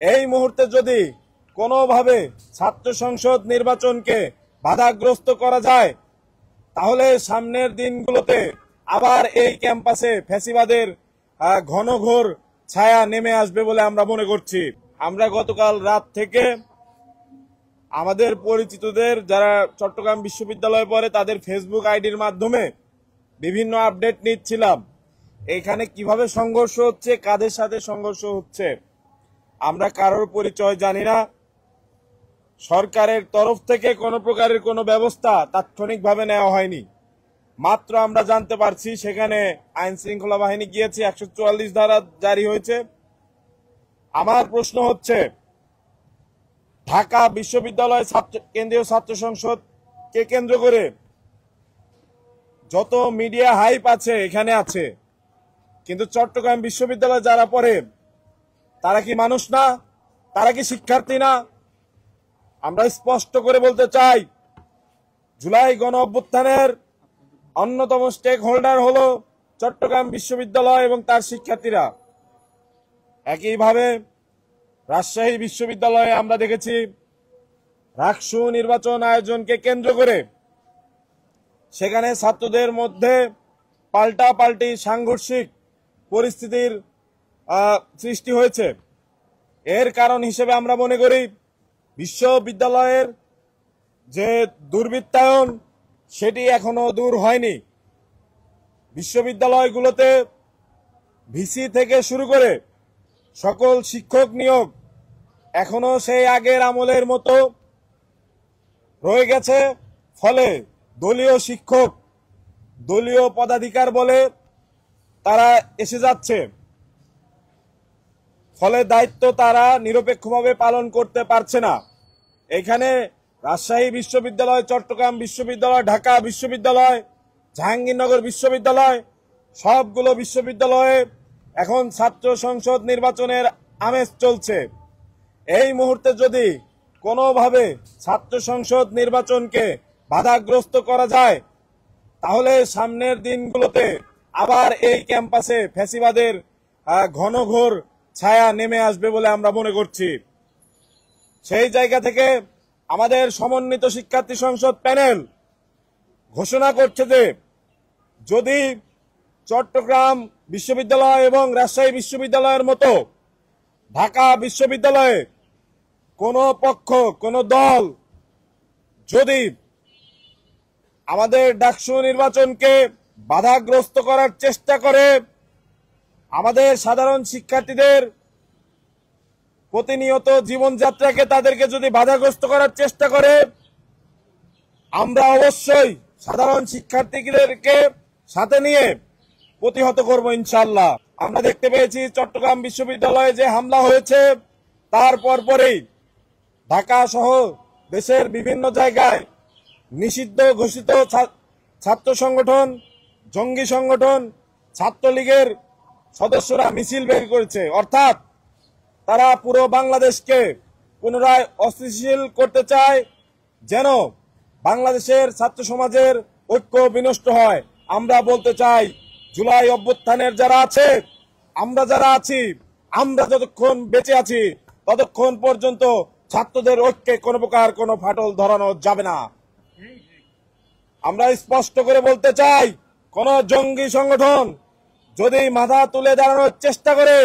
এই মুহূর্তে যদি কোনোভাবে ছাত্র সংসদ নির্বাচনকে বাধাগ্রস্ত করা যায় তাহলে সামনের দিনগুলোতে আবার এই ক্যাম্পাসে ফ্যাসিবাদের ঘনঘোর ছায়া নেমে আসবে বলে আমরা মনে করছি। আমরা গতকাল রাত থেকে আমাদের পরিচিতদের যারা চট্টগ্রাম বিশ্ববিদ্যালয়ে পড়ে তাদের ফেসবুক আইডির মাধ্যমে বিভিন্ন আপডেট নিচ্ছিলাম। এখানে কিভাবে সংঘর্ষ হচ্ছে, কাদের সাথে সংঘর্ষ হচ্ছে আমরা কারোর পরিচয় জানি না। সরকারের তরফ থেকে কোনো প্রকারের কোনো ব্যবস্থা তাৎক্ষণিকভাবে নেওয়া হয়নি। মাত্র আমরা জানতে পারছি সেখানে আইন শৃঙ্খলা বাহিনী গিয়েছে, 144 ধারা জারি হয়েছে। আমার প্রশ্ন হচ্ছে, ঢাকা বিশ্ববিদ্যালয় কেন্দ্রীয় ছাত্র সংসদকে কেন্দ্র করে যত মিডিয়া হাইপ আছে এখানে আছে, কিন্তু চট্টগ্রাম বিশ্ববিদ্যালয়ে যারা পড়ে তারা কি মানুষ না? তারা কি শিক্ষার্থী না? আমরা স্পষ্ট করে বলতে চাই, জুলাই গণ অভ্যুত্থানের অন্যতম স্টেক হোল্ডার হলো চট্টগ্রাম বিশ্ববিদ্যালয় এবং তার শিক্ষার্থীরা। একইভাবে রাজশাহী বিশ্ববিদ্যালয়ে আমরা দেখেছি রাকসু নির্বাচন আয়োজনকে কেন্দ্র করে সেখানে ছাত্রদের মধ্যে পাল্টাপাল্টি সাংঘর্ষিক পরিস্থিতির সৃষ্টি হয়েছে। এর কারণ হিসেবে আমরা মনে করি বিশ্ববিদ্যালয়ের যে দুর্বৃত্তায়ন সেটি এখনো দূর হয়নি। বিশ্ববিদ্যালয়গুলোতে ভিসি থেকে শুরু করে সকল শিক্ষক নিয়োগ এখনো সেই আগের আমলের মতো রয়ে গেছে। ফলে দলীয় শিক্ষক, দলীয় পদাধিকার বলে তারা এসে যাচ্ছে, ফলে দায়িত্ব তারা নিরপেক্ষভাবে পালন করতে পারছে না। এখানে রাজশাহী বিশ্ববিদ্যালয়, চট্টগ্রাম বিশ্ববিদ্যালয়, ঢাকা বিশ্ববিদ্যালয়, জাহাঙ্গীরনগর বিশ্ববিদ্যালয়, সবগুলো বিশ্ববিদ্যালয়ে এখন ছাত্র সংসদ নির্বাচনের আমেজ চলছে। এই মুহূর্তে যদি কোনোভাবে ছাত্র সংসদ নির্বাচনকে বাধাগ্রস্ত করা যায় তাহলে সামনের দিনগুলোতে আবার এই ক্যাম্পাসে ফ্যাসিবাদের ঘনঘোর ছায়া নেমে আসবে বলে আমরা মনে করছি। সেই জায়গা থেকে আমাদের সমন্বিত শিক্ষার্থী সংসদ প্যানেল ঘোষণা করছে যে যদি চট্টগ্রাম বিশ্ববিদ্যালয় এবং রাজশাহী বিশ্ববিদ্যালয়ের মতো ঢাকা বিশ্ববিদ্যালয়ে কোনো পক্ষ, কোনো দল যদি আমাদের ডাকসু নির্বাচনকে বাধাগ্রস্ত করার চেষ্টা করে, আমাদের সাধারণ শিক্ষার্থীদের প্রতিনিয়ত জীবনযাত্রাকে তাদেরকে যদি বাধাগ্রস্ত করার চেষ্টা করে, আমরা অবশ্যই সাধারণ শিক্ষার্থীদেরকে সাথে নিয়ে প্রতিহত করব ইনশাআল্লাহ। আমরা দেখতে পেয়েছি চট্টগ্রাম বিশ্ববিদ্যালয়ে যে হামলা হয়েছে তার পরপরই ঢাকা সহ দেশের বিভিন্ন জায়গায় নিষিদ্ধ ঘোষিত ছাত্র সংগঠন, জঙ্গি সংগঠন, ছাত্রলীগের সদস্যরা মিছিল বের করেছে। অর্থাৎ তারা পুরো বাংলাদেশকে পুনরায় অস্থিতিশীল করতে চায়, যেন বাংলাদেশের ছাত্র সমাজের ঐক্য বিনষ্ট হয়। আমরা বলতে চাই, জুলাই অভ্যুত্থানের যারা আছে, আমরা যারা আছি, আমরা যতক্ষণ বেঁচে আছি ততক্ষণ পর্যন্ত ছাত্রদের ঐক্যে কোনো প্রকার কোনো ফাটল ধরানো যাবে না। আমরা স্পষ্ট করে বলতে চাই, কোন জঙ্গি সংগঠন যদি মাথা তুলে দাঁড়ানোর চেষ্টা করে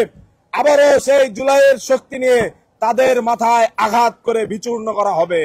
আবারও সেই জুলাইয়ের শক্তি নিয়ে তাদের মাথায় আঘাত করে বিচূর্ণ করা হবে।